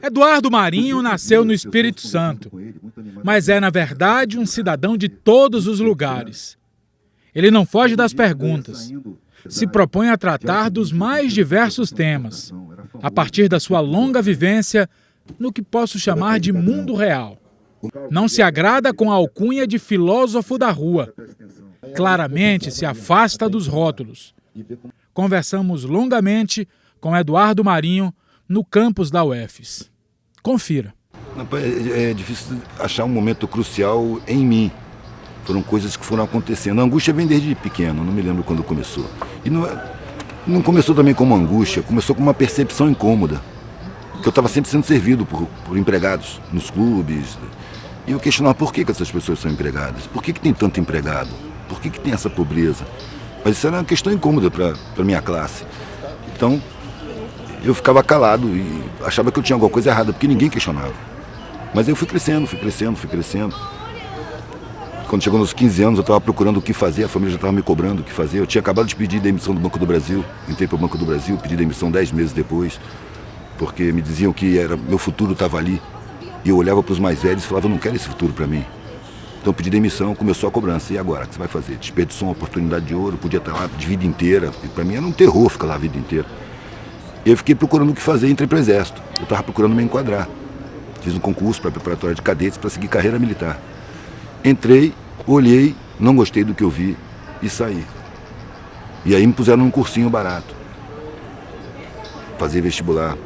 Eduardo Marinho nasceu no Espírito Santo, mas é, na verdade, um cidadão de todos os lugares. Ele não foge das perguntas. Se propõe a tratar dos mais diversos temas, a partir da sua longa vivência no que posso chamar de mundo real. Não se agrada com a alcunha de filósofo da rua. Claramente se afasta dos rótulos. Conversamos longamente com Eduardo Marinho no campus da UFES. Confira. É difícil achar um momento crucial em mim. Foram coisas que foram acontecendo. A angústia vem desde pequeno, não me lembro quando começou. E não começou também como angústia, começou como uma percepção incômoda. Que eu estava sempre sendo servido por empregados nos clubes. E eu questionava por que essas pessoas são empregadas. Por que tem tanto empregado? Por que tem essa pobreza? Mas isso era uma questão incômoda para a minha classe. Então, eu ficava calado e achava que eu tinha alguma coisa errada, porque ninguém questionava. Mas eu fui crescendo. Quando chegou nos 15 anos, eu estava procurando o que fazer, a família já estava me cobrando o que fazer. Eu tinha acabado de pedir demissão do Banco do Brasil, entrei para o Banco do Brasil, pedi demissão 10 meses depois, porque me diziam que meu futuro estava ali. E eu olhava para os mais velhos e falava, eu não quero esse futuro para mim. Então eu pedi demissão, começou a cobrança. E agora, o que você vai fazer? Desperdiçou uma oportunidade de ouro, podia estar lá de vida inteira. E para mim era um terror ficar lá a vida inteira. E eu fiquei procurando o que fazer, entrei para o Exército. Eu estava procurando me enquadrar. Fiz um concurso para a preparatória de cadetes para seguir carreira militar. Entrei, olhei, não gostei do que eu vi e saí. E aí me puseram num cursinho barato. Fazer vestibular.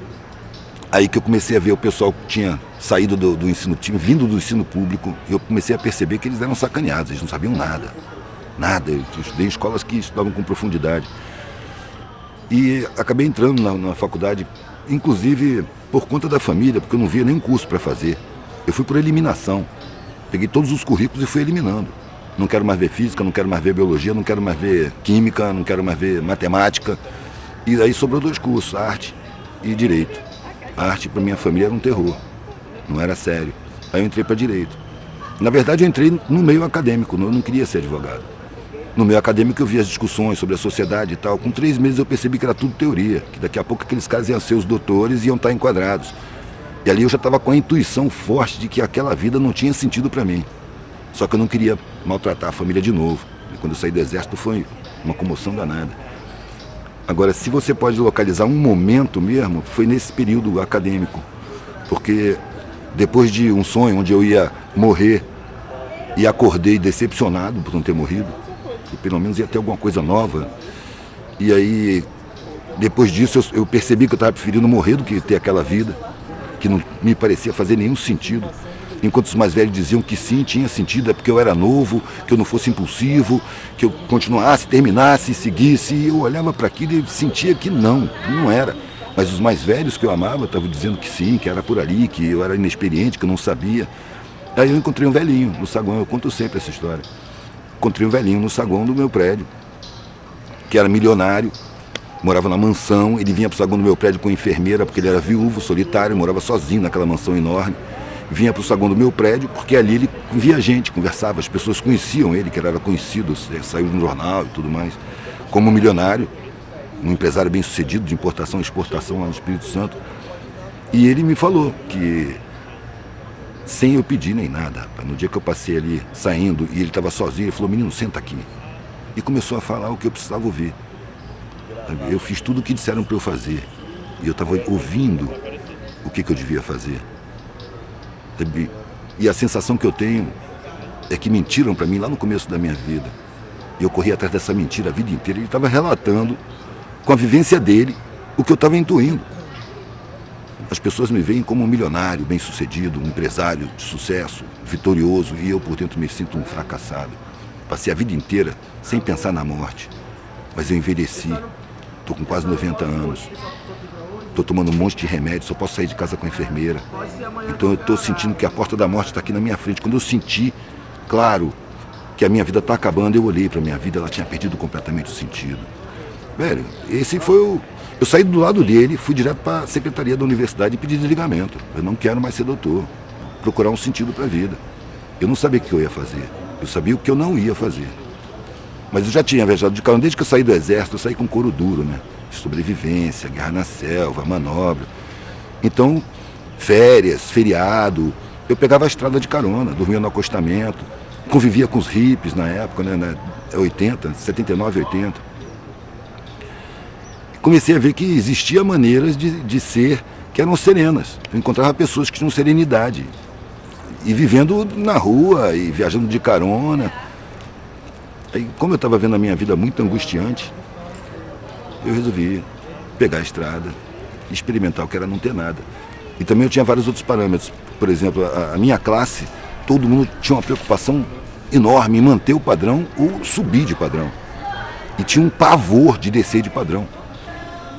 Aí que eu comecei a ver o pessoal que tinha saído do ensino, tinha vindo do ensino público, e eu comecei a perceber que eles eram sacaneados, eles não sabiam nada. Nada. Eu estudei em escolas que estudavam com profundidade. E acabei entrando na faculdade, inclusive por conta da família, porque eu não via nenhum curso para fazer. Eu fui por eliminação. Peguei todos os currículos e fui eliminando. Não quero mais ver física, não quero mais ver biologia, não quero mais ver química, não quero mais ver matemática. E aí sobrou 2 cursos, arte e direito. A arte para minha família era um terror, não era sério. Aí eu entrei para direito. Na verdade eu entrei no meio acadêmico, eu não queria ser advogado. No meio acadêmico eu via as discussões sobre a sociedade e tal. Com 3 meses eu percebi que era tudo teoria, que daqui a pouco aqueles caras iam ser os doutores e iam estar enquadrados. E ali eu já estava com a intuição forte de que aquela vida não tinha sentido para mim. Só que eu não queria maltratar a família de novo. E quando eu saí do Exército foi uma comoção danada. Agora, se você pode localizar um momento mesmo, foi nesse período acadêmico. Porque depois de um sonho onde eu ia morrer e acordei decepcionado por não ter morrido, que pelo menos ia ter alguma coisa nova. E aí, depois disso, eu percebi que eu estava preferindo morrer do que ter aquela vida, que não me parecia fazer nenhum sentido. Enquanto os mais velhos diziam que sim, tinha sentido, é porque eu era novo, que eu não fosse impulsivo, que eu continuasse, terminasse, seguisse. E eu olhava para aquilo e sentia que não era. Mas os mais velhos que eu amava estavam dizendo que sim, que era por ali, que eu era inexperiente, que eu não sabia. Aí eu encontrei um velhinho no saguão, eu conto sempre essa história. Encontrei um velhinho no saguão do meu prédio, que era milionário, morava na mansão, ele vinha para o saguão do meu prédio com enfermeira, porque ele era viúvo, solitário, morava sozinho naquela mansão enorme. Vinha para o saguão do meu prédio, porque ali ele via gente, conversava, as pessoas conheciam ele, que ele era conhecido, saiu no jornal e tudo mais, como milionário, um empresário bem sucedido de importação e exportação lá no Espírito Santo. E ele me falou que, sem eu pedir nem nada, rapaz, no dia que eu passei ali saindo e ele estava sozinho, ele falou, menino, senta aqui. E começou a falar o que eu precisava ouvir. Eu fiz tudo o que disseram para eu fazer. E eu estava ouvindo o que eu devia fazer. E a sensação que eu tenho é que mentiram para mim lá no começo da minha vida. E eu corri atrás dessa mentira a vida inteira. Ele estava relatando, com a vivência dele, o que eu estava intuindo. As pessoas me veem como um milionário, bem-sucedido, um empresário de sucesso, vitorioso, e eu por dentro me sinto um fracassado. Passei a vida inteira sem pensar na morte. Mas eu envelheci, estou com quase 90 anos. Estou tomando um monte de remédio, só posso sair de casa com a enfermeira. Então eu estou sentindo que a porta da morte está aqui na minha frente. Quando eu senti, claro, que a minha vida está acabando, eu olhei para a minha vida, ela tinha perdido completamente o sentido. Velho, esse foi o... Eu saí do lado dele, fui direto para a secretaria da universidade e pedi desligamento. Eu não quero mais ser doutor, procurar um sentido para a vida. Eu não sabia o que eu ia fazer, eu sabia o que eu não ia fazer. Mas eu já tinha viajado de carro, desde que eu saí do Exército, eu saí com couro duro, né? Sobrevivência, guerra na selva, manobra. Então, férias, feriado. Eu pegava a estrada de carona, dormia no acostamento, convivia com os hippies na época, né, 80, 79, 80. Comecei a ver que existia maneiras de ser que eram serenas. Eu encontrava pessoas que tinham serenidade. E vivendo na rua, e viajando de carona. Aí, como eu estava vendo a minha vida muito angustiante, eu resolvi pegar a estrada e experimentar o que era não ter nada. E também eu tinha vários outros parâmetros. Por exemplo, a minha classe, todo mundo tinha uma preocupação enorme em manter o padrão ou subir de padrão. E tinha um pavor de descer de padrão.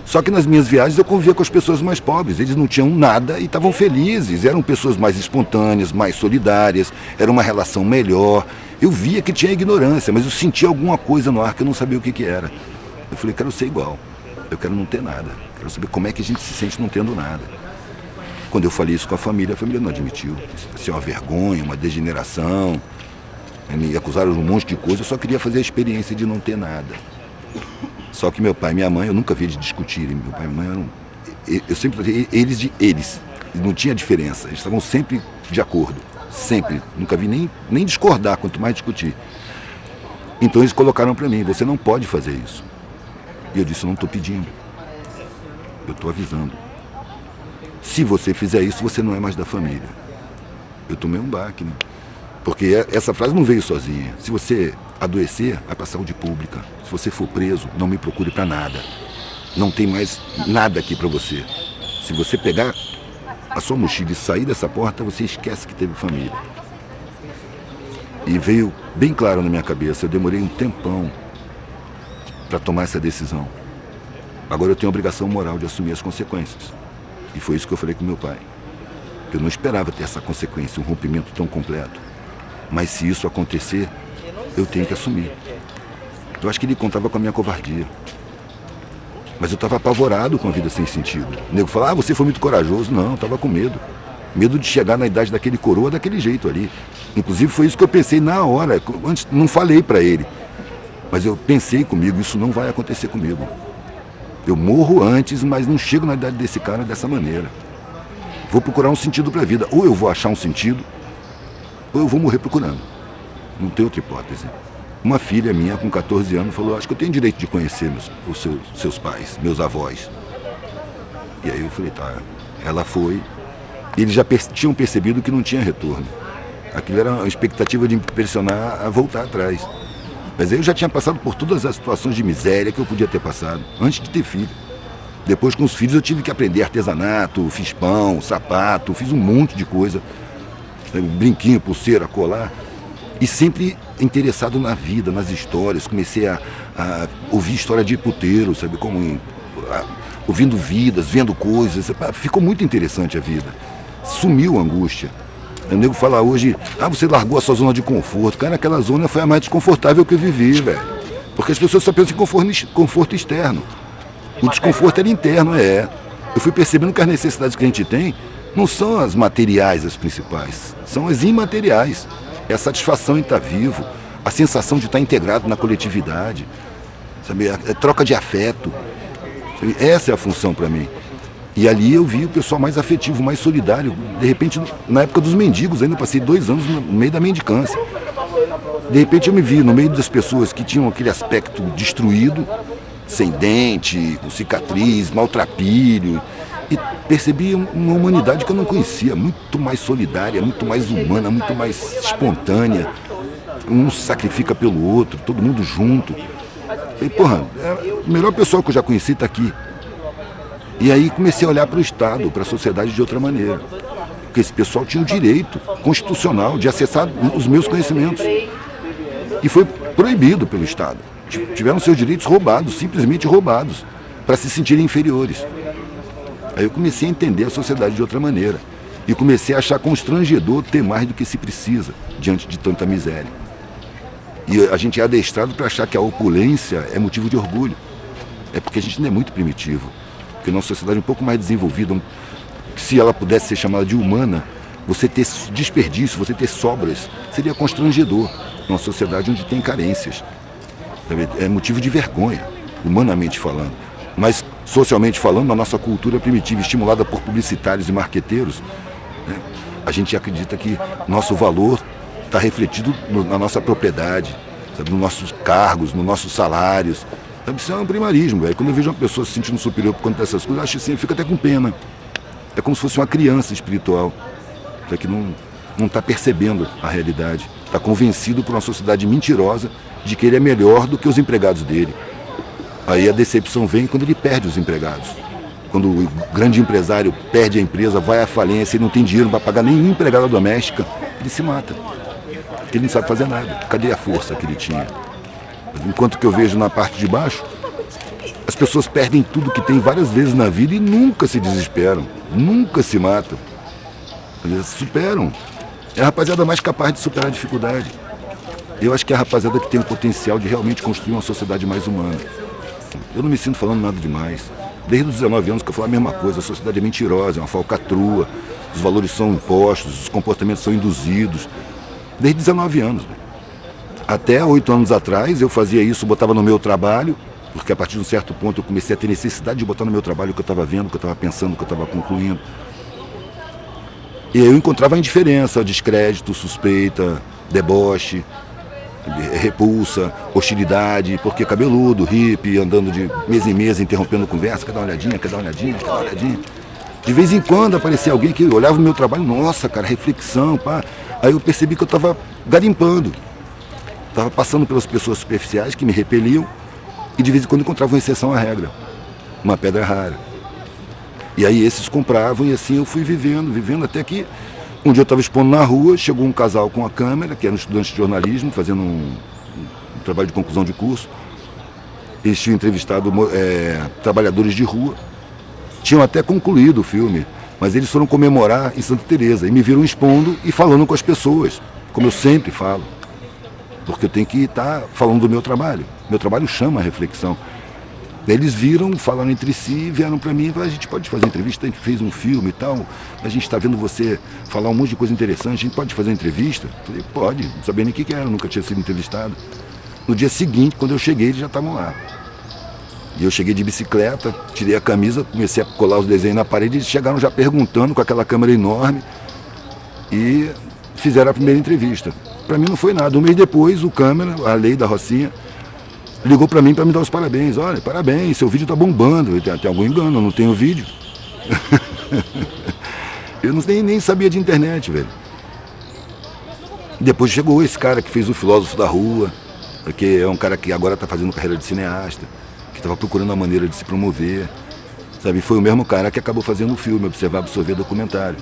Só que nas minhas viagens eu convivia com as pessoas mais pobres. Eles não tinham nada e estavam felizes. Eram pessoas mais espontâneas, mais solidárias. Era uma relação melhor. Eu via que tinha ignorância, mas eu sentia alguma coisa no ar que eu não sabia o que era. Eu falei, quero ser igual. Eu quero não ter nada. Quero saber como é que a gente se sente não tendo nada. Quando eu falei isso com a família não admitiu. Isso é uma vergonha, uma degeneração. Me acusaram de um monte de coisa. Eu só queria fazer a experiência de não ter nada. Só que meu pai e minha mãe, eu nunca vi eles discutirem. Meu pai e minha mãe eram... Eu sempre tratei eles de eles. Não tinha diferença. Eles estavam sempre de acordo. Sempre. Nunca vi nem discordar, quanto mais discutir. Então eles colocaram para mim, você não pode fazer isso. E eu disse, eu não estou pedindo. Eu estou avisando. Se você fizer isso, você não é mais da família. Eu tomei um baque, né? Porque essa frase não veio sozinha. Se você adoecer, vai para a saúde pública. Se você for preso, não me procure para nada. Não tem mais nada aqui para você. Se você pegar a sua mochila e sair dessa porta, você esquece que teve família. E veio bem claro na minha cabeça. Eu demorei um tempão para tomar essa decisão. Agora eu tenho a obrigação moral de assumir as consequências. E foi isso que eu falei com meu pai. Eu não esperava ter essa consequência, um rompimento tão completo. Mas se isso acontecer, eu tenho que assumir. Eu acho que ele contava com a minha covardia. Mas eu estava apavorado com a vida sem sentido. O nego falava, você foi muito corajoso. Não, eu estava com medo. Medo de chegar na idade daquele coroa daquele jeito ali. Inclusive foi isso que eu pensei na hora. Antes, não falei para ele. Mas eu pensei comigo, isso não vai acontecer comigo. Eu morro antes, mas não chego na idade desse cara dessa maneira. Vou procurar um sentido para a vida. Ou eu vou achar um sentido, ou eu vou morrer procurando. Não tem outra hipótese. Uma filha minha, com 14 anos, falou, acho que eu tenho direito de conhecer os seus pais, meus avós. E aí eu falei, tá. Ela foi. E eles já tinham percebido que não tinha retorno. Aquilo era uma expectativa de me pressionar a voltar atrás. Mas aí eu já tinha passado por todas as situações de miséria que eu podia ter passado, antes de ter filho. Depois, com os filhos, eu tive que aprender artesanato, fiz pão, sapato, fiz um monte de coisa. Brinquinho, pulseira, colar. E sempre interessado na vida, nas histórias. Comecei a ouvir história de puteiro, sabe? Ouvindo vidas, vendo coisas. Ficou muito interessante a vida. Sumiu a angústia. O nego fala hoje, você largou a sua zona de conforto. Cara, aquela zona foi a mais desconfortável que eu vivi, velho. Porque as pessoas só pensam em conforto externo. O desconforto era interno, Eu fui percebendo que as necessidades que a gente tem não são as materiais as principais, são as imateriais. É a satisfação em estar vivo, a sensação de estar integrado na coletividade, sabe? A troca de afeto. Sabe? Essa é a função para mim. E ali eu vi o pessoal mais afetivo, mais solidário. De repente, na época dos mendigos, ainda passei 2 anos no meio da mendicância. De repente eu me vi no meio das pessoas que tinham aquele aspecto destruído, sem dente, com cicatriz, maltrapilho. E percebi uma humanidade que eu não conhecia, muito mais solidária, muito mais humana, muito mais espontânea. Um se sacrifica pelo outro, todo mundo junto. E, o melhor pessoal que eu já conheci está aqui. E aí comecei a olhar para o Estado, para a sociedade de outra maneira. Porque esse pessoal tinha o direito constitucional de acessar os meus conhecimentos. E foi proibido pelo Estado. Tiveram seus direitos roubados, simplesmente roubados, para se sentirem inferiores. Aí eu comecei a entender a sociedade de outra maneira. E comecei a achar constrangedor ter mais do que se precisa diante de tanta miséria. E a gente é adestrado para achar que a opulência é motivo de orgulho. É porque a gente ainda é muito primitivo. Porque nossa sociedade é um pouco mais desenvolvida, se ela pudesse ser chamada de humana, você ter desperdício, você ter sobras, seria constrangedor numa sociedade onde tem carências. É motivo de vergonha, humanamente falando. Mas socialmente falando, na nossa cultura primitiva, estimulada por publicitários e marqueteiros, né, a gente acredita que nosso valor está refletido na nossa propriedade, sabe, nos nossos cargos, nos nossos salários. Sabe, isso é um primarismo, velho. Quando eu vejo uma pessoa se sentindo superior por conta dessas coisas, eu acho assim, eu fico até com pena. É como se fosse uma criança espiritual, que não está percebendo a realidade. Está convencido por uma sociedade mentirosa de que ele é melhor do que os empregados dele. Aí a decepção vem quando ele perde os empregados. Quando o grande empresário perde a empresa, vai à falência e não tem dinheiro para pagar nenhuma empregada doméstica, ele se mata. Porque ele não sabe fazer nada. Cadê a força que ele tinha? Enquanto que eu vejo na parte de baixo, as pessoas perdem tudo que tem várias vezes na vida e nunca se desesperam, nunca se matam. Eles superam. É a rapaziada mais capaz de superar a dificuldade. Eu acho que é a rapaziada que tem o potencial de realmente construir uma sociedade mais humana. Eu não me sinto falando nada demais. Desde os 19 anos que eu falo a mesma coisa, a sociedade é mentirosa, é uma falcatrua, os valores são impostos, os comportamentos são induzidos. Desde 19 anos. Até 8 anos atrás eu fazia isso, botava no meu trabalho, porque a partir de um certo ponto eu comecei a ter necessidade de botar no meu trabalho o que eu estava vendo, o que eu estava pensando, o que eu estava concluindo. E aí eu encontrava indiferença, descrédito, suspeita, deboche, repulsa, hostilidade, porque cabeludo, hippie, andando de mesa em mesa, interrompendo a conversa, quer dar uma olhadinha, quer dar uma olhadinha, quer dar uma olhadinha. De vez em quando aparecia alguém que olhava o meu trabalho, nossa, cara, reflexão, pá. Aí eu percebi que eu estava garimpando, estava passando pelas pessoas superficiais que me repeliam e de vez em quando encontrava uma exceção à regra, uma pedra rara. E aí esses compravam e assim eu fui vivendo, até que um dia eu estava expondo na rua, chegou um casal com a câmera, que era um estudante de jornalismo, fazendo um trabalho de conclusão de curso. Eles tinham entrevistado trabalhadores de rua, tinham até concluído o filme, mas eles foram comemorar em Santa Teresa e me viram expondo e falando com as pessoas, como eu sempre falo, porque eu tenho que estar falando do meu trabalho. Meu trabalho chama a reflexão. Eles viram, falaram entre si, vieram para mim e falaram, a gente pode fazer entrevista, a gente fez um filme e tal, a gente está vendo você falar um monte de coisa interessante, a gente pode fazer entrevista? Eu falei, pode, não sabia nem o que era, nunca tinha sido entrevistado. No dia seguinte, quando eu cheguei, eles já estavam lá. E eu cheguei de bicicleta, tirei a camisa, comecei a colar os desenhos na parede, eles chegaram já perguntando com aquela câmera enorme e fizeram a primeira entrevista. Para mim não foi nada. Um mês depois, o câmera, a Lei da Rocinha, ligou para mim para me dar os parabéns. Olha, parabéns, seu vídeo tá bombando. Tem algum engano, eu não tenho vídeo. Eu nem sabia de internet, velho. Depois chegou esse cara que fez o Filósofo da Rua, que é um cara que agora está fazendo carreira de cineasta, que estava procurando uma maneira de se promover. Sabe, foi o mesmo cara que acabou fazendo o filme, Observar, Absorver, Documentário,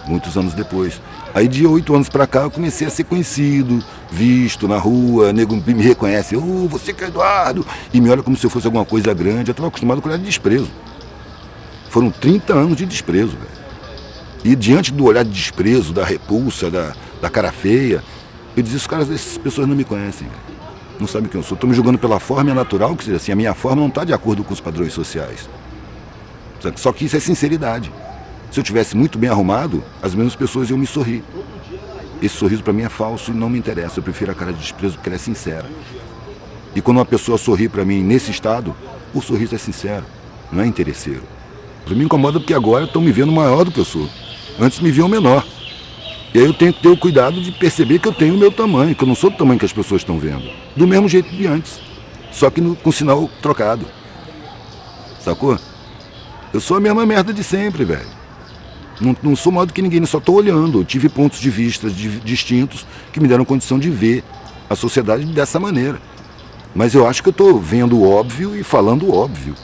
muitos anos depois. Aí de 8 anos pra cá eu comecei a ser conhecido, visto na rua, nego me reconhece, você que é Eduardo, e me olha como se eu fosse alguma coisa grande. Eu estava acostumado com olhar de desprezo. Foram 30 anos de desprezo, velho. E diante do olhar de desprezo, da repulsa, da cara feia, eu dizia, essas pessoas não me conhecem, velho. Não sabem quem eu sou. Estão me julgando pela forma natural, que seja assim, a minha forma não está de acordo com os padrões sociais. Só que isso é sinceridade. Se eu tivesse muito bem arrumado, as mesmas pessoas iam me sorrir. Esse sorriso para mim é falso e não me interessa. Eu prefiro a cara de desprezo porque ela é sincera. E quando uma pessoa sorri para mim nesse estado, o sorriso é sincero, não é interesseiro. Isso me incomoda porque agora estão me vendo maior do que eu sou. Antes me viam menor. E aí eu tenho que ter o cuidado de perceber que eu tenho o meu tamanho, que eu não sou do tamanho que as pessoas estão vendo. Do mesmo jeito de antes, só que com sinal trocado. Sacou? Eu sou a mesma merda de sempre, velho. Não sou maior do que ninguém, só estou olhando. Eu tive pontos de vista distintos que me deram condição de ver a sociedade dessa maneira. Mas eu acho que eu estou vendo o óbvio e falando o óbvio.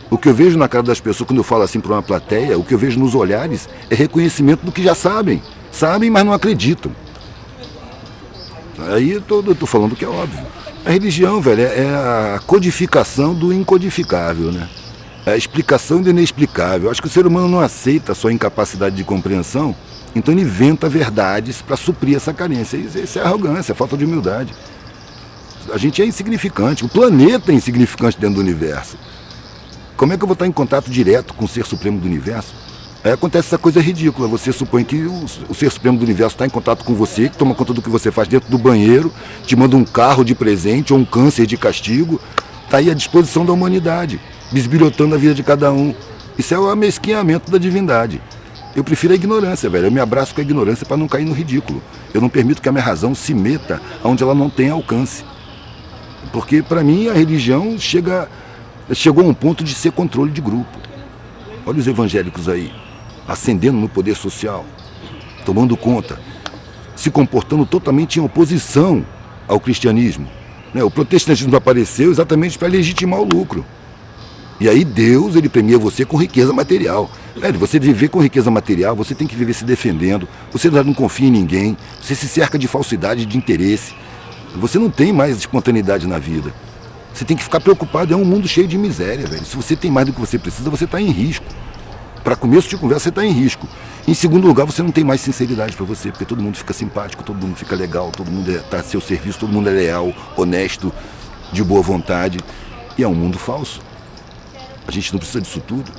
O que eu vejo na cara das pessoas quando eu falo assim para uma plateia, o que eu vejo nos olhares é reconhecimento do que já sabem. Sabem, mas não acreditam. Aí eu tô falando que é óbvio. A religião, velho, é a codificação do incodificável, né? É a explicação do inexplicável. Eu acho que o ser humano não aceita a sua incapacidade de compreensão, então ele inventa verdades para suprir essa carência. Isso é arrogância, é falta de humildade. A gente é insignificante, o planeta é insignificante dentro do universo. Como é que eu vou estar em contato direto com o Ser Supremo do Universo? Aí acontece essa coisa ridícula, você supõe que o Ser Supremo do Universo está em contato com você, que toma conta do que você faz dentro do banheiro, te manda um carro de presente ou um câncer de castigo, está aí à disposição da humanidade. bisbilhotando a vida de cada um. Isso é o amesquinhamento da divindade. Eu prefiro a ignorância, velho. Eu me abraço com a ignorância para não cair no ridículo. Eu não permito que a minha razão se meta onde ela não tem alcance. Porque, para mim, a religião chegou a um ponto de ser controle de grupo. Olha os evangélicos aí, ascendendo no poder social, tomando conta, se comportando totalmente em oposição ao cristianismo. O protestantismo apareceu exatamente para legitimar o lucro. E aí Deus, ele premia você com riqueza material. Velho, você viver com riqueza material, você tem que viver se defendendo, você não confia em ninguém, você se cerca de falsidade, de interesse. Você não tem mais espontaneidade na vida. Você tem que ficar preocupado, é um mundo cheio de miséria, velho. Se você tem mais do que você precisa, você está em risco. Para começo de conversa, você está em risco. Em segundo lugar, você não tem mais sinceridade para você, porque todo mundo fica simpático, todo mundo fica legal, todo mundo está a seu serviço, todo mundo é leal, honesto, de boa vontade. E é um mundo falso. A gente não precisa disso tudo.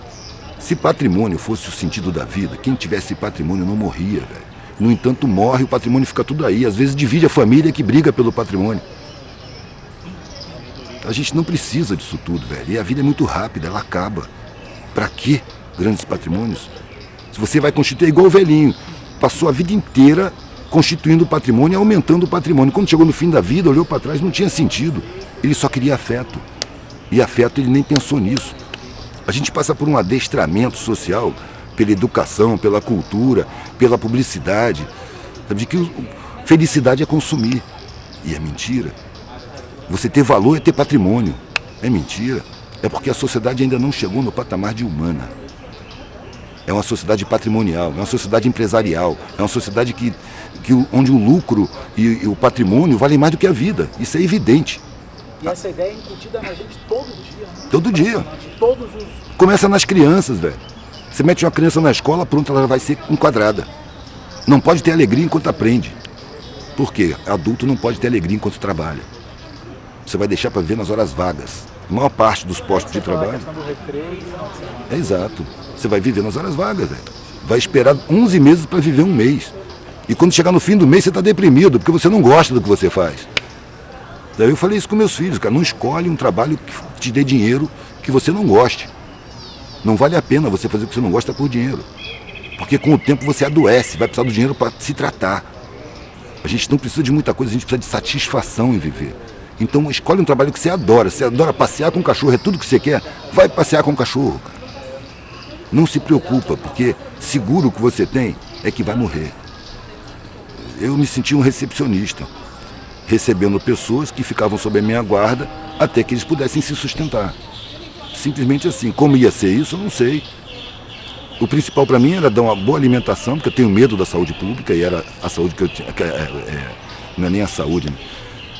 Se patrimônio fosse o sentido da vida, quem tivesse patrimônio não morria, velho. No entanto, morre, o patrimônio fica tudo aí. Às vezes divide a família que briga pelo patrimônio. A gente não precisa disso tudo, velho. E a vida é muito rápida, ela acaba. Pra quê grandes patrimônios? Se você vai constituir igual o velhinho, passou a vida inteira constituindo o patrimônio e aumentando o patrimônio. Quando chegou no fim da vida, olhou para trás, não tinha sentido. Ele só queria afeto. E afeto ele nem pensou nisso. A gente passa por um adestramento social, pela educação, pela cultura, pela publicidade, sabe, de que felicidade é consumir. E é mentira. Você ter valor é ter patrimônio. É mentira. É porque a sociedade ainda não chegou no patamar de humana. É uma sociedade patrimonial, é uma sociedade empresarial, é uma sociedade onde o lucro e o patrimônio valem mais do que a vida. Isso é evidente. E essa ideia é incutida na gente todo dia. Né? Todo dia. Todos os... Começa nas crianças, velho. Você mete uma criança na escola, pronto, ela vai ser enquadrada. Não pode ter alegria enquanto aprende. Por quê? Adulto não pode ter alegria enquanto trabalha. Você vai deixar para viver nas horas vagas. A maior parte dos postos de trabalho. É exato. Você vai viver nas horas vagas, velho. Vai esperar 11 meses para viver um mês. E quando chegar no fim do mês, você está deprimido, porque você não gosta do que você faz. Daí eu falei isso com meus filhos, cara. Não escolhe um trabalho que te dê dinheiro que você não goste. Não vale a pena você fazer o que você não gosta por dinheiro. Porque com o tempo você adoece, vai precisar do dinheiro para se tratar. A gente não precisa de muita coisa, a gente precisa de satisfação em viver. Então escolhe um trabalho que você adora. Você adora passear com o cachorro, é tudo que você quer. Vai passear com o cachorro, cara. Não se preocupa, porque seguro que você tem é que vai morrer. Eu me senti um recepcionista, recebendo pessoas que ficavam sob a minha guarda até que eles pudessem se sustentar. Simplesmente assim. Como ia ser isso, eu não sei. O principal para mim era dar uma boa alimentação, porque eu tenho medo da saúde pública, e era a saúde que eu tinha. Não é nem a saúde, né?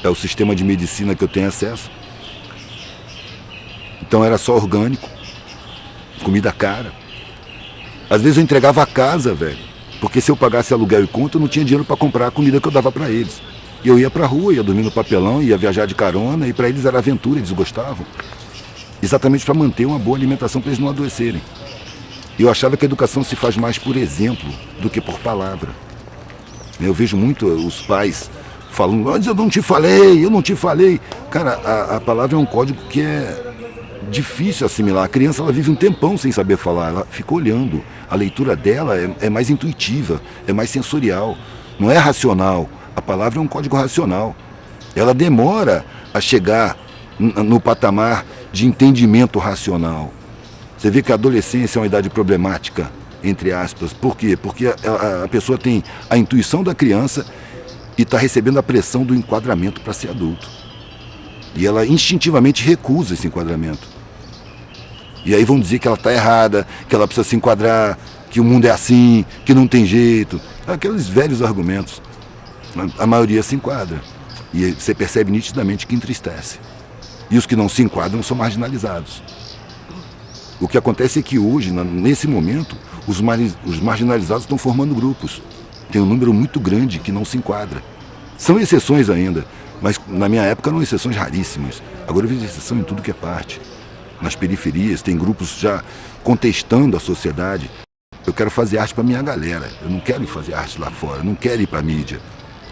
É o sistema de medicina que eu tenho acesso. Então era só orgânico, comida cara. Às vezes eu entregava a casa, velho, porque se eu pagasse aluguel e conta, eu não tinha dinheiro para comprar a comida que eu dava para eles. E eu ia pra rua, ia dormir no papelão, ia viajar de carona, e para eles era aventura, eles gostavam. Exatamente para manter uma boa alimentação para eles não adoecerem. Eu achava que a educação se faz mais por exemplo do que por palavra. Eu vejo muito os pais falando, mas eu não te falei. Cara, a palavra é um código que é difícil assimilar. A criança, ela vive um tempão sem saber falar, ela fica olhando. A leitura dela é mais intuitiva, é mais sensorial, não é racional. A palavra é um código racional. Ela demora a chegar no patamar de entendimento racional. Você vê que a adolescência é uma idade problemática, entre aspas. Por quê? Porque a pessoa tem a intuição da criança e está recebendo a pressão do enquadramento para ser adulto. E ela instintivamente recusa esse enquadramento. E aí vão dizer que ela está errada, que ela precisa se enquadrar, que o mundo é assim, que não tem jeito. Aqueles velhos argumentos. A maioria se enquadra. E você percebe nitidamente que entristece. E os que não se enquadram são marginalizados. O que acontece é que hoje, nesse momento, os marginalizados estão formando grupos. Tem um número muito grande que não se enquadra. São exceções ainda, mas na minha época eram exceções raríssimas. Agora eu vejo exceção em tudo que é parte. Nas periferias, tem grupos já contestando a sociedade. Eu quero fazer arte para minha galera. Eu não quero ir fazer arte lá fora, eu não quero ir para a mídia.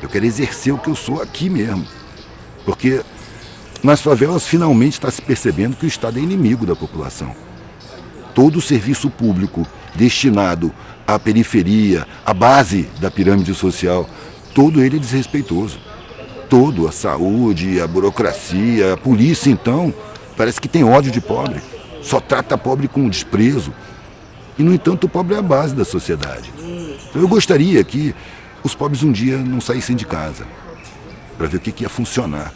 Eu quero exercer o que eu sou aqui mesmo. Porque Nas favelas, finalmente está se percebendo que o Estado é inimigo da população. Todo o serviço público destinado à periferia, à base da pirâmide social, todo ele é desrespeitoso. Todo, a saúde, a burocracia, a polícia, então, parece que tem ódio de pobre. Só trata pobre com desprezo. E, no entanto, o pobre é a base da sociedade. Eu gostaria que os pobres um dia não saíssem de casa, para ver o que ia funcionar,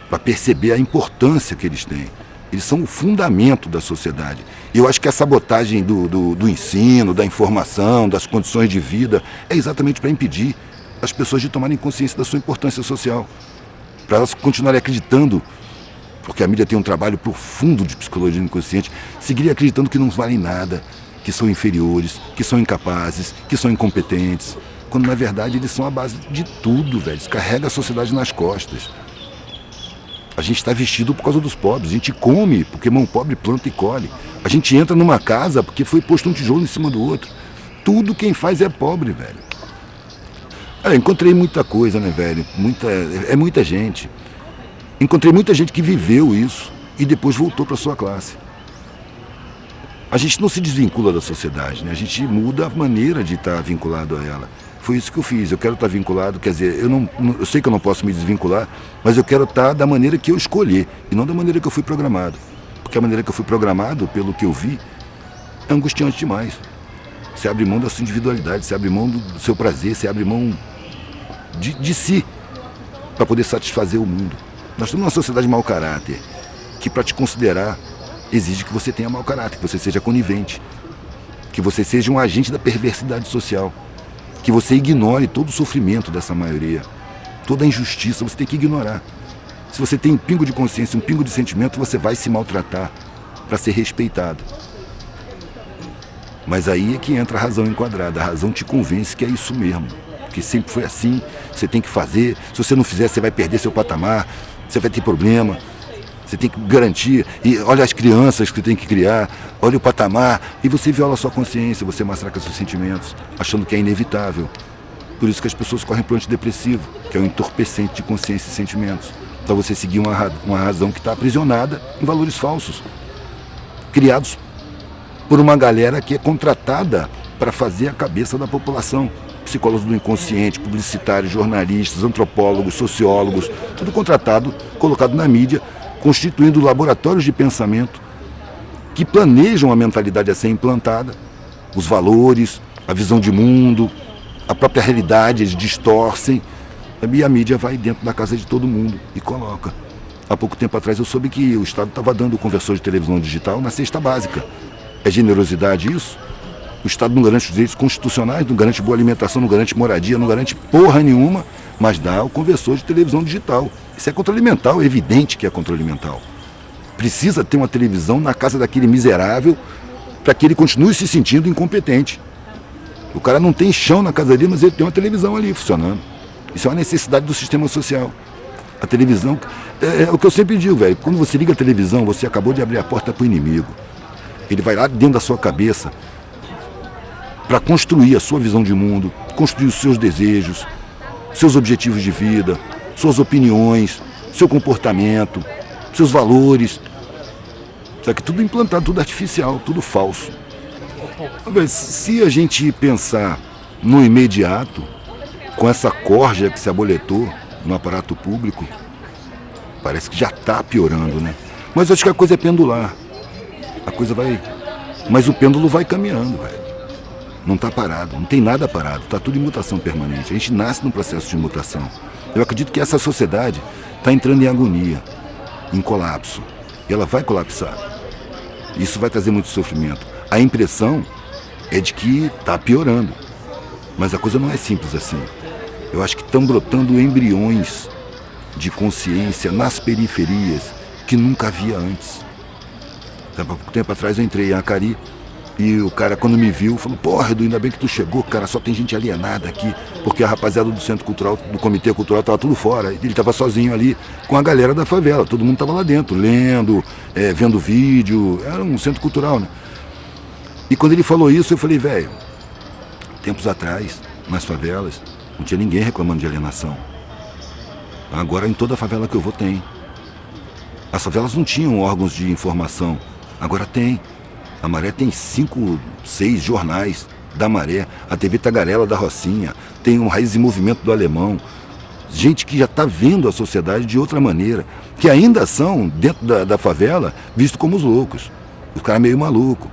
para perceber a importância que eles têm. Eles são o fundamento da sociedade. E eu acho que a sabotagem do ensino, da informação, das condições de vida, é exatamente para impedir as pessoas de tomarem consciência da sua importância social, para elas continuarem acreditando, porque a mídia tem um trabalho profundo de psicologia inconsciente, seguirem acreditando que não valem nada, que são inferiores, que são incapazes, que são incompetentes, quando na verdade eles são a base de tudo, velho. Eles carregam a sociedade nas costas. A gente está vestido por causa dos pobres, a gente come porque mão pobre planta e colhe. A gente entra numa casa porque foi posto um tijolo em cima do outro. Tudo quem faz é pobre, velho. Encontrei muita coisa, né, velho? Muita gente. Encontrei muita gente que viveu isso e depois voltou para sua classe. A gente não se desvincula da sociedade, né? A gente muda a maneira de estar vinculado a ela. Foi isso que eu fiz. Eu quero estar vinculado, quer dizer, eu sei que eu não posso me desvincular, mas eu quero estar da maneira que eu escolhi e não da maneira que eu fui programado. Porque a maneira que eu fui programado, pelo que eu vi, é angustiante demais. Você abre mão da sua individualidade, você abre mão do seu prazer, você abre mão de si para poder satisfazer o mundo. Nós estamos numa sociedade de mau caráter, que para te considerar exige que você tenha mau caráter, que você seja conivente, que você seja um agente da perversidade social, que você ignore todo o sofrimento dessa maioria, toda a injustiça, você tem que ignorar. Se você tem um pingo de consciência, um pingo de sentimento, você vai se maltratar para ser respeitado. Mas aí é que entra a razão enquadrada, a razão te convence que é isso mesmo, que sempre foi assim, você tem que fazer, se você não fizer você vai perder seu patamar, você vai ter problema, você tem que garantir, e olha as crianças que você tem que criar, olha o patamar, e você viola a sua consciência, você massacra seus sentimentos, achando que é inevitável. Por isso que as pessoas correm para o antidepressivo, que é um entorpecente de consciência e sentimentos, para você seguir uma razão que está aprisionada em valores falsos, criados por uma galera que é contratada para fazer a cabeça da população. Psicólogos do inconsciente, publicitários, jornalistas, antropólogos, sociólogos, tudo contratado, colocado na mídia, constituindo laboratórios de pensamento que planejam a mentalidade a ser implantada, os valores, a visão de mundo, a própria realidade, eles distorcem, e a mídia vai dentro da casa de todo mundo e coloca. Há pouco tempo atrás eu soube que o Estado estava dando o conversor de televisão digital na cesta básica. É generosidade isso? O Estado não garante os direitos constitucionais, não garante boa alimentação, não garante moradia, não garante porra nenhuma, mas dá o conversor de televisão digital. Isso é controle mental, é evidente que é controle mental. Precisa ter uma televisão na casa daquele miserável para que ele continue se sentindo incompetente. O cara não tem chão na casa dele, mas ele tem uma televisão ali funcionando. Isso é uma necessidade do sistema social. A televisão, é o que eu sempre digo, velho, quando você liga a televisão, você acabou de abrir a porta para o inimigo. Ele vai lá dentro da sua cabeça para construir a sua visão de mundo, construir os seus desejos, seus objetivos de vida, suas opiniões, seu comportamento, seus valores. Só que tudo implantado, tudo artificial, tudo falso. Se a gente pensar no imediato, com essa corja que se aboletou no aparato público, parece que já está piorando, né? Mas eu acho que a coisa é pendular. A coisa vai... Mas o pêndulo vai caminhando, velho. Não está parado, não tem nada parado, está tudo em mutação permanente. A gente nasce num processo de mutação. Eu acredito que essa sociedade está entrando em agonia, em colapso. E ela vai colapsar. Isso vai trazer muito sofrimento. A impressão é de que está piorando. Mas a coisa não é simples assim. Eu acho que estão brotando embriões de consciência nas periferias que nunca havia antes. Há pouco tempo atrás eu entrei em Acari e o cara, quando me viu, falou: porra, Edu, ainda bem que tu chegou, cara, só tem gente alienada aqui, porque a rapaziada do Centro Cultural, do Comitê Cultural, estava tudo fora. Ele estava sozinho ali com a galera da favela, todo mundo estava lá dentro, lendo, vendo vídeo, era um centro cultural, né? E quando ele falou isso, eu falei: velho, tempos atrás, nas favelas, não tinha ninguém reclamando de alienação. Agora em toda a favela que eu vou tem. As favelas não tinham órgãos de informação, agora tem. A Maré tem 5, 6 jornais da Maré, a TV Tagarela da Rocinha, tem um Raiz em Movimento do Alemão. Gente que já está vendo a sociedade de outra maneira, que ainda são, dentro da favela, vistos como os loucos. Os caras meio malucos.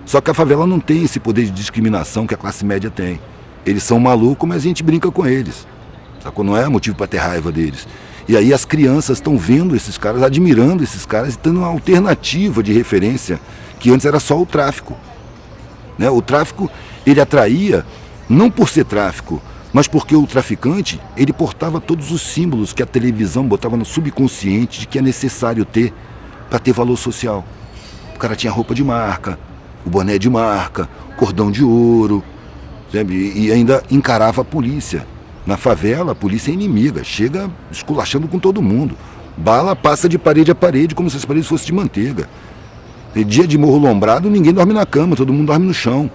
Só que a favela não tem esse poder de discriminação que a classe média tem. Eles são malucos, mas a gente brinca com eles. Sacou? Não é motivo para ter raiva deles. E aí as crianças estão vendo esses caras, admirando esses caras e tendo uma alternativa de referência, que antes era só o tráfico. Né? O tráfico, ele atraía, não por ser tráfico, mas porque o traficante, ele portava todos os símbolos que a televisão botava no subconsciente de que é necessário ter para ter valor social. O cara tinha roupa de marca, o boné de marca, cordão de ouro, sabe? E ainda encarava a polícia. Na favela, a polícia é inimiga, chega esculachando com todo mundo. Bala passa de parede a parede como se as paredes fossem de manteiga. E dia de morro lombrado, ninguém dorme na cama, todo mundo dorme no chão.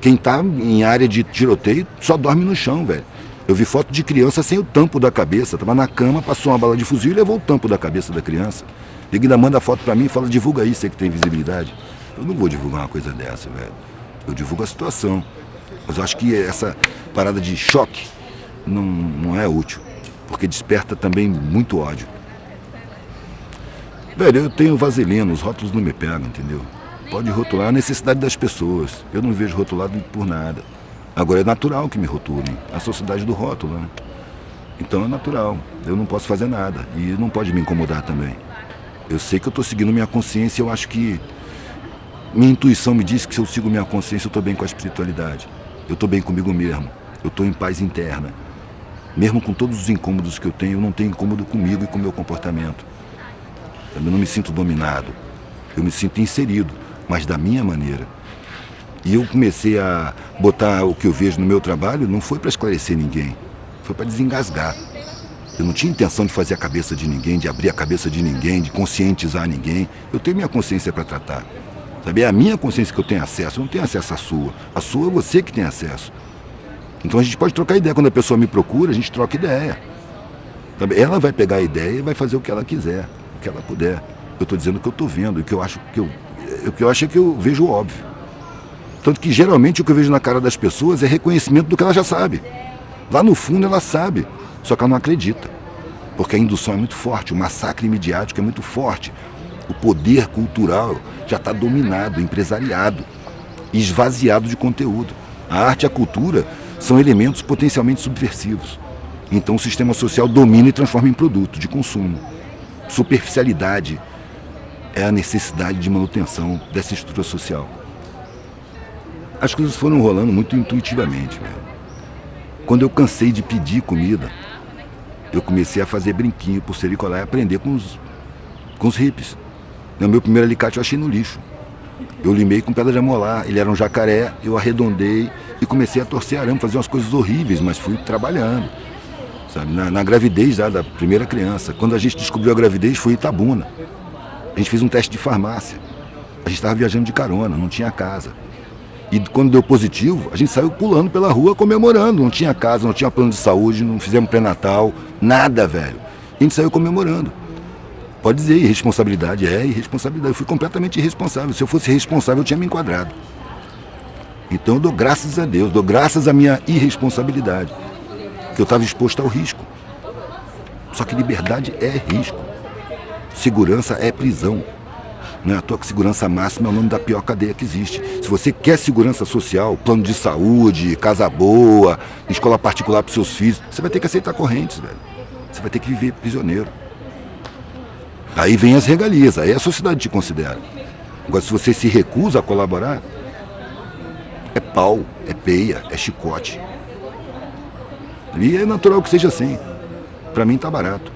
Quem está em área de tiroteio só dorme no chão, velho. Eu vi foto de criança sem o tampo da cabeça. Estava na cama, passou uma bala de fuzil e levou o tampo da cabeça da criança. Ele ainda manda foto para mim e fala, divulga aí, você que tem visibilidade. Eu não vou divulgar uma coisa dessa, velho. Eu divulgo a situação. Mas eu acho que essa parada de choque não é útil. Porque desperta também muito ódio. Velho, eu tenho vaselina, os rótulos não me pegam, entendeu? Pode rotular a necessidade das pessoas. Eu não vejo rotulado por nada. Agora é natural que me rotulem. A sociedade do rótulo, né? Então é natural. Eu não posso fazer nada. E não pode me incomodar também. Eu sei que eu estou seguindo minha consciência. Eu acho que minha intuição me diz que se eu sigo minha consciência, eu estou bem com a espiritualidade. Eu estou bem comigo mesmo. Eu estou em paz interna. Mesmo com todos os incômodos que eu tenho não tenho incômodo comigo e com o meu comportamento. Eu não me sinto dominado. Eu me sinto inserido, mas da minha maneira. E eu comecei a botar o que eu vejo no meu trabalho, não foi para esclarecer ninguém, foi para desengasgar. Eu não tinha intenção de fazer a cabeça de ninguém, de abrir a cabeça de ninguém, de conscientizar ninguém. Eu tenho minha consciência para tratar. Sabe? É a minha consciência que eu tenho acesso, eu não tenho acesso à sua. A sua é você que tem acesso. Então a gente pode trocar ideia. Quando a pessoa me procura, a gente troca ideia. Sabe? Ela vai pegar a ideia e vai fazer o que ela quiser, o que ela puder. Eu estou dizendo o que eu estou vendo, o que eu acho é que eu vejo o óbvio. Tanto que geralmente o que eu vejo na cara das pessoas é reconhecimento do que ela já sabe. Lá no fundo ela sabe, só que ela não acredita. Porque a indução é muito forte, o massacre midiático é muito forte. O poder cultural já está dominado, empresariado, esvaziado de conteúdo. A arte e a cultura são elementos potencialmente subversivos. Então o sistema social domina e transforma em produto de consumo. Superficialidade é a necessidade de manutenção dessa estrutura social. As coisas foram rolando muito intuitivamente, velho. Quando eu cansei de pedir comida, eu comecei a fazer brinquinho, pulseira e colar e aprender com os hippies. O meu primeiro alicate eu achei no lixo. Eu limei com pedra de amolar, ele era um jacaré, eu arredondei e comecei a torcer arame, fazer umas coisas horríveis, mas fui trabalhando. Sabe? Na gravidez já, da primeira criança. Quando a gente descobriu a gravidez, foi em Itabuna. A gente fez um teste de farmácia. A gente estava viajando de carona, não tinha casa. E quando deu positivo, a gente saiu pulando pela rua comemorando. Não tinha casa, não tinha plano de saúde, não fizemos pré-natal, nada, velho. E a gente saiu comemorando. Pode dizer, irresponsabilidade é irresponsabilidade. Eu fui completamente irresponsável. Se eu fosse responsável, eu tinha me enquadrado. Então eu dou graças a Deus, dou graças à minha irresponsabilidade. Que eu estava exposto ao risco. Só que liberdade é risco. Segurança é prisão. Não é à toa que segurança máxima é o nome da pior cadeia que existe. Se você quer segurança social, plano de saúde, casa boa, escola particular para os seus filhos, você vai ter que aceitar correntes, velho. Você vai ter que viver prisioneiro. Aí vem as regalias, aí a sociedade te considera. Agora, se você se recusa a colaborar, é pau, é peia, é chicote. E é natural que seja assim. Para mim tá barato.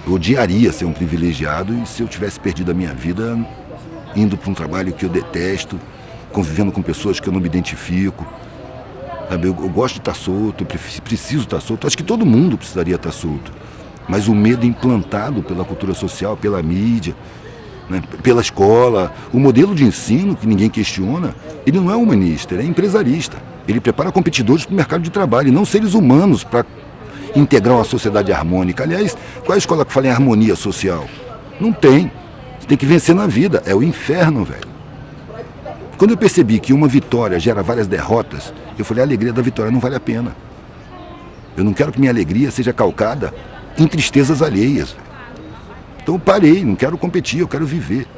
Eu odiaria ser um privilegiado e se eu tivesse perdido a minha vida indo para um trabalho que eu detesto, convivendo com pessoas que eu não me identifico. Sabe? Eu gosto de estar solto, eu preciso estar solto. Acho que todo mundo precisaria estar solto. Mas o medo implantado pela cultura social, pela mídia, né, pela escola, o modelo de ensino, que ninguém questiona, ele não é humanista, ele é empresarista. Ele prepara competidores para o mercado de trabalho, e não seres humanos para integrar uma sociedade harmônica. Aliás, qual é a escola que fala em harmonia social? Não tem. Você tem que vencer na vida. É o inferno, velho. Quando eu percebi que uma vitória gera várias derrotas, eu falei, a alegria da vitória não vale a pena. Eu não quero que minha alegria seja calcada em tristezas alheias. Então eu parei, não quero competir, eu quero viver.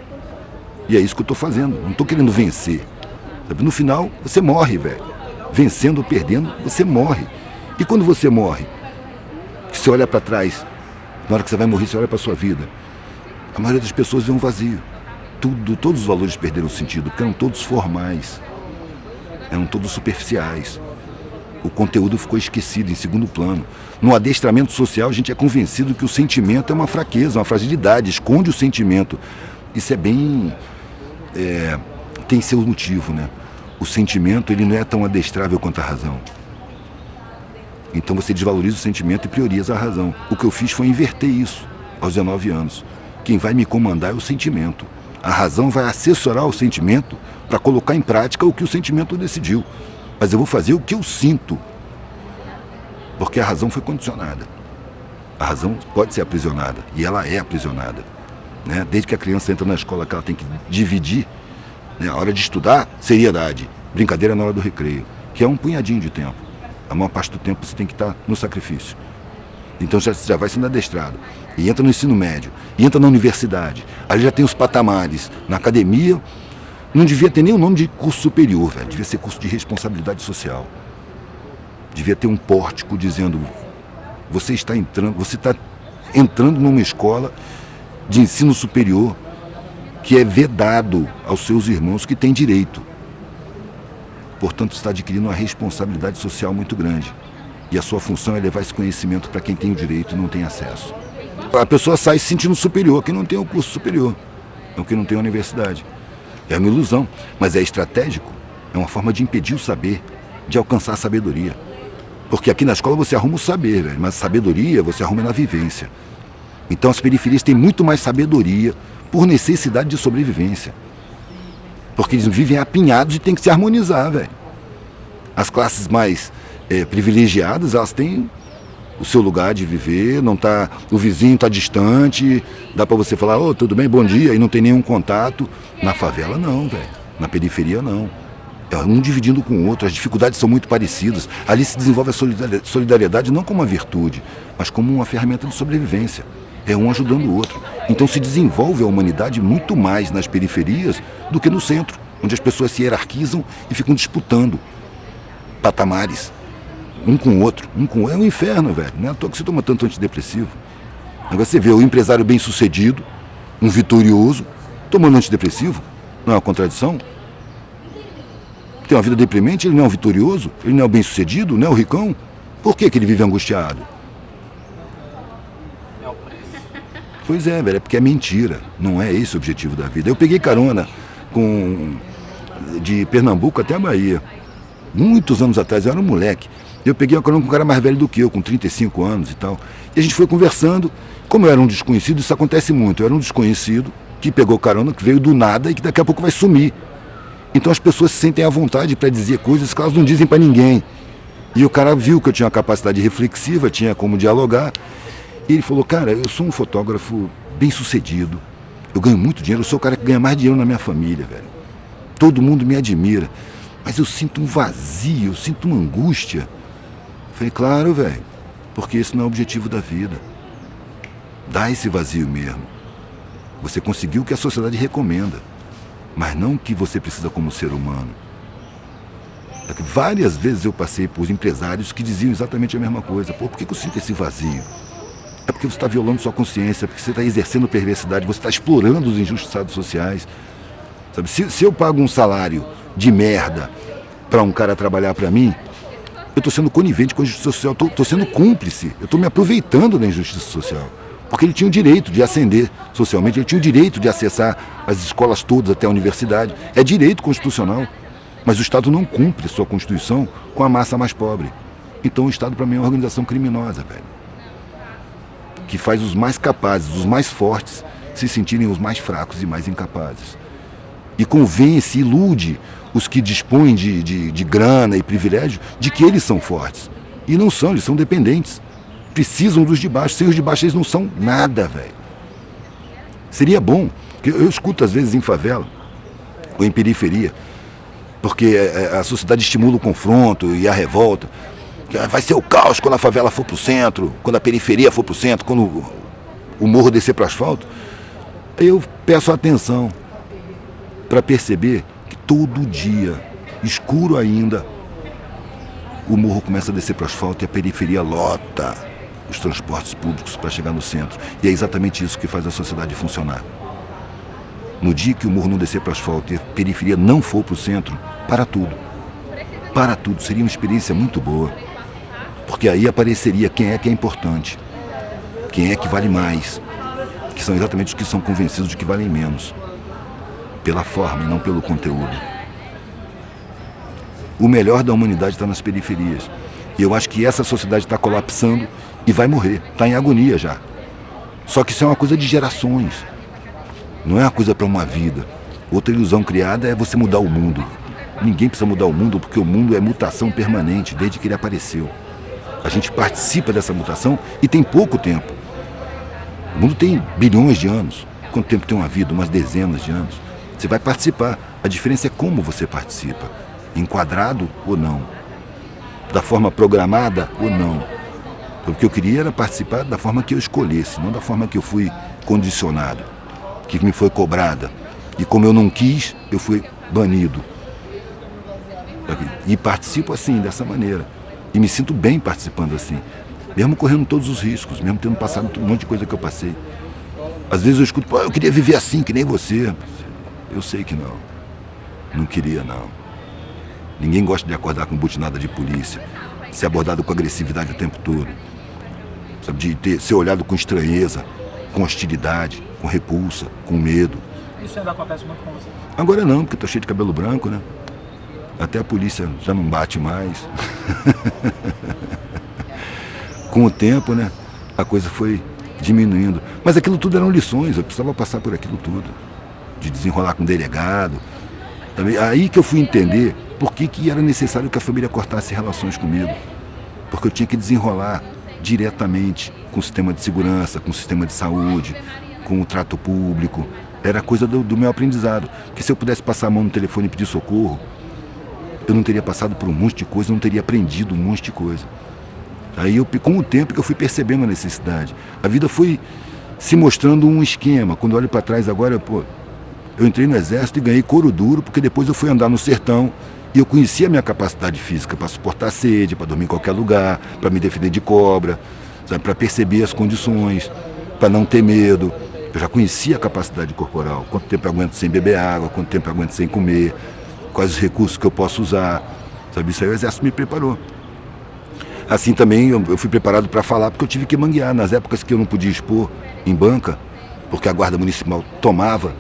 E é isso que eu estou fazendo, não estou querendo vencer. Sabe? No final, você morre, velho. Vencendo ou perdendo, você morre. E quando você morre, que você olha para trás, na hora que você vai morrer, você olha para a sua vida, a maioria das pessoas vê um vazio. Todos os valores perderam sentido, porque eram todos formais, eram todos superficiais. O conteúdo ficou esquecido em segundo plano. No adestramento social, a gente é convencido que o sentimento é uma fraqueza, uma fragilidade, esconde o sentimento. Isso é bem... tem seu motivo, né? O sentimento, ele não é tão adestrável quanto a razão. Então você desvaloriza o sentimento e prioriza a razão. O que eu fiz foi inverter isso aos 19 anos. Quem vai me comandar é o sentimento. A razão vai assessorar o sentimento para colocar em prática o que o sentimento decidiu. Mas eu vou fazer o que eu sinto. Porque a razão foi condicionada. A razão pode ser aprisionada. E ela é aprisionada. Né? Desde que a criança entra na escola, que ela tem que dividir, né? A hora de estudar, seriedade. Brincadeira na hora do recreio. Que é um punhadinho de tempo. A maior parte do tempo você tem que estar no sacrifício. Então já vai sendo adestrado. E entra no ensino médio. E entra na universidade. Ali já tem os patamares. Na academia, não devia ter nem o nome de curso superior, velho. Devia ser curso de responsabilidade social. Devia ter um pórtico dizendo: você está entrando numa escola de ensino superior que é vedado aos seus irmãos que têm direito. Portanto, está adquirindo uma responsabilidade social muito grande. E a sua função é levar esse conhecimento para quem tem o direito e não tem acesso. A pessoa sai se sentindo superior, quem não tem o curso superior, é o que não tem a universidade. É uma ilusão, mas é estratégico. É uma forma de impedir o saber, de alcançar a sabedoria. Porque aqui na escola você arruma o saber, velho, mas a sabedoria você arruma na vivência. Então as periferias têm muito mais sabedoria por necessidade de sobrevivência. Porque eles vivem apinhados e tem que se harmonizar, velho. As classes mais privilegiadas, elas têm o seu lugar de viver, não tá, o vizinho está distante, dá para você falar, ô, tudo bem, bom dia, e não tem nenhum contato. Na favela não, velho. Na periferia não. É um dividindo com o outro, as dificuldades são muito parecidas. Ali se desenvolve a solidariedade não como uma virtude, mas como uma ferramenta de sobrevivência. É um ajudando o outro. Então se desenvolve a humanidade muito mais nas periferias do que no centro, onde as pessoas se hierarquizam e ficam disputando patamares, um com o outro. É um inferno, velho. Não é à toa que você toma tanto antidepressivo. Agora você vê o empresário bem-sucedido, um vitorioso, tomando antidepressivo. Não é uma contradição? Tem uma vida deprimente, ele não é um vitorioso, ele não é o bem-sucedido, não é o ricão. Por que ele vive angustiado? Pois é, velho, é porque é mentira. Não é esse o objetivo da vida. Eu peguei carona de Pernambuco até a Bahia. Muitos anos atrás, eu era um moleque. Eu peguei uma carona com um cara mais velho do que eu, com 35 anos e tal. E a gente foi conversando. Como eu era um desconhecido, isso acontece muito. Eu era um desconhecido que pegou carona, que veio do nada e que daqui a pouco vai sumir. Então as pessoas se sentem à vontade para dizer coisas que elas não dizem para ninguém. E o cara viu que eu tinha uma capacidade reflexiva, tinha como dialogar. E ele falou, cara, eu sou um fotógrafo bem sucedido. Eu ganho muito dinheiro, eu sou o cara que ganha mais dinheiro na minha família, velho. Todo mundo me admira. Mas eu sinto um vazio, eu sinto uma angústia. Eu falei, claro, velho, porque esse não é o objetivo da vida. Dá esse vazio mesmo. Você conseguiu o que a sociedade recomenda, mas não o que você precisa como ser humano. Várias vezes eu passei por empresários que diziam exatamente a mesma coisa. Pô, por que eu sinto esse vazio? É porque você está violando sua consciência, porque você está exercendo perversidade, você está explorando os injustiçados sociais. Sabe? Se eu pago um salário de merda para um cara trabalhar para mim, eu estou sendo conivente com a injustiça social, estou sendo cúmplice, eu estou me aproveitando da injustiça social. Porque ele tinha o direito de ascender socialmente, ele tinha o direito de acessar as escolas todas até a universidade. É direito constitucional, mas o Estado não cumpre sua Constituição com a massa mais pobre. Então o Estado, para mim, é uma organização criminosa, velho. Que faz os mais capazes, os mais fortes, se sentirem os mais fracos e mais incapazes. E convence, ilude os que dispõem de grana e privilégio de que eles são fortes. E não são, eles são dependentes. precisam dos de baixo. Sem os de baixo eles não são nada, velho. Seria bom, que eu escuto às vezes em favela ou em periferia, porque a sociedade estimula o confronto e a revolta. Vai ser o caos quando a favela for pro centro, quando a periferia for pro centro, quando o morro descer pro asfalto. Aí eu peço atenção para perceber que todo dia, escuro ainda, o morro começa a descer pro asfalto e a periferia lota os transportes públicos para chegar no centro. E é exatamente isso que faz a sociedade funcionar. No dia que o morro não descer para o asfalto e a periferia não for para o centro, para tudo. Para tudo. Seria uma experiência muito boa. Porque aí apareceria quem é importante. Quem é que vale mais. Que são exatamente os que são convencidos de que valem menos. Pela forma e não pelo conteúdo. O melhor da humanidade está nas periferias. E eu acho que essa sociedade está colapsando e vai morrer. Está em agonia já. Só que isso é uma coisa de gerações. Não é uma coisa para uma vida. Outra ilusão criada é você mudar o mundo. Ninguém precisa mudar o mundo porque o mundo é mutação permanente desde que ele apareceu. A gente participa dessa mutação e tem pouco tempo. O mundo tem bilhões de anos. Quanto tempo tem uma vida? Umas dezenas de anos. Você vai participar. A diferença é como você participa. Enquadrado ou não. Da forma programada ou não. O que eu queria era participar da forma que eu escolhesse, não da forma que eu fui condicionado, que me foi cobrada. E como eu não quis, eu fui banido. E participo assim, dessa maneira. E me sinto bem participando assim. Mesmo correndo todos os riscos, mesmo tendo passado um monte de coisa que eu passei. Às vezes eu escuto, pô, eu queria viver assim, que nem você. Eu sei que não. Não queria, não. Ninguém gosta de acordar com butinada de polícia, ser abordado com agressividade o tempo todo. Sabe, de ser olhado com estranheza, com hostilidade, com repulsa, com medo. Isso ainda acontece muito com você? Agora não, porque eu tô cheio de cabelo branco, né? Até a polícia já não bate mais. Com o tempo, né, a coisa foi diminuindo. Mas aquilo tudo eram lições, eu precisava passar por aquilo tudo. De desenrolar com o delegado. Aí que eu fui entender por que era necessário que a família cortasse relações comigo. Porque eu tinha que desenrolar diretamente com o sistema de segurança, com o sistema de saúde, com o trato público. Era coisa do meu aprendizado. Porque se eu pudesse passar a mão no telefone e pedir socorro, eu não teria passado por um monte de coisa, não teria aprendido um monte de coisa. Aí, com o tempo que eu fui percebendo a necessidade. A vida foi se mostrando um esquema. Quando eu olho para trás agora, eu entrei no exército e ganhei couro duro, porque depois eu fui andar no sertão e eu conhecia a minha capacidade física para suportar sede, para dormir em qualquer lugar, para me defender de cobra, para perceber as condições, para não ter medo. Eu já conhecia a capacidade corporal, quanto tempo eu aguento sem beber água, quanto tempo eu aguento sem comer, quais os recursos que eu posso usar. Sabe, isso aí o exército me preparou. Assim também eu fui preparado para falar, porque eu tive que manguear. Nas épocas que eu não podia expor em banca, porque a guarda municipal tomava,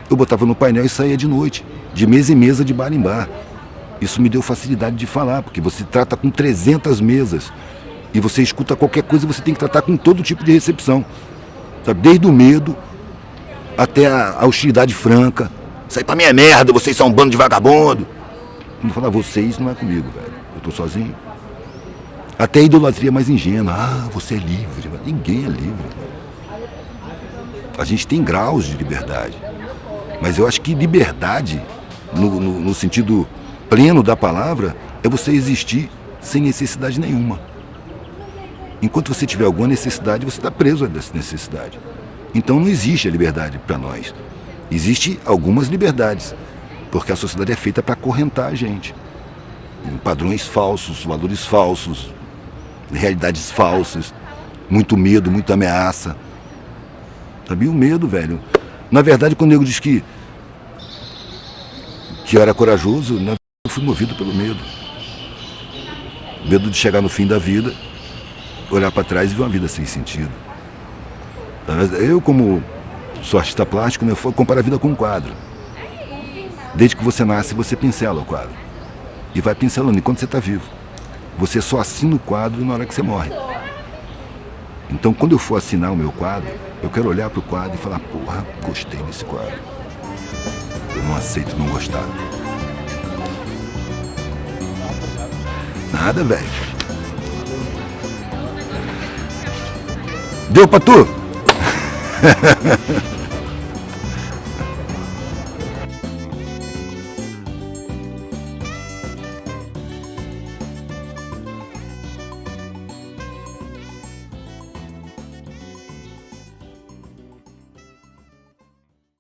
eu botava no painel e saía de noite, de mesa em mesa, de bar em bar. Isso me deu facilidade de falar, porque você trata com 300 mesas e você escuta qualquer coisa, você tem que tratar com todo tipo de recepção. Sabe? Desde o medo até a hostilidade franca. Isso aí pra mim é merda, vocês são um bando de vagabundo. Quando eu falar vocês, não é comigo, velho. Eu tô sozinho. Até a idolatria mais ingênua. Ah, você é livre. Ninguém é livre. A gente tem graus de liberdade. Mas eu acho que liberdade, no sentido pleno da palavra, é você existir sem necessidade nenhuma. Enquanto você tiver alguma necessidade, você está preso a essa necessidade. Então não existe a liberdade para nós. Existem algumas liberdades, porque a sociedade é feita para acorrentar a gente. Em padrões falsos, valores falsos, realidades falsas, muito medo, muita ameaça. Sabia o medo, velho? Na verdade, quando o nego diz que eu era corajoso, na verdade, eu fui movido pelo medo. Medo de chegar no fim da vida, olhar para trás e ver uma vida sem sentido. Eu, como sou artista plástico, né, eu comparo a vida com um quadro. Desde que você nasce, você pincela o quadro. E vai pincelando enquanto você está vivo. Você só assina o quadro na hora que você morre. Então, quando eu for assinar o meu quadro, eu quero olhar para o quadro e falar, porra, gostei desse quadro. Eu não aceito não gostar. Nada, velho. Deu pra tu?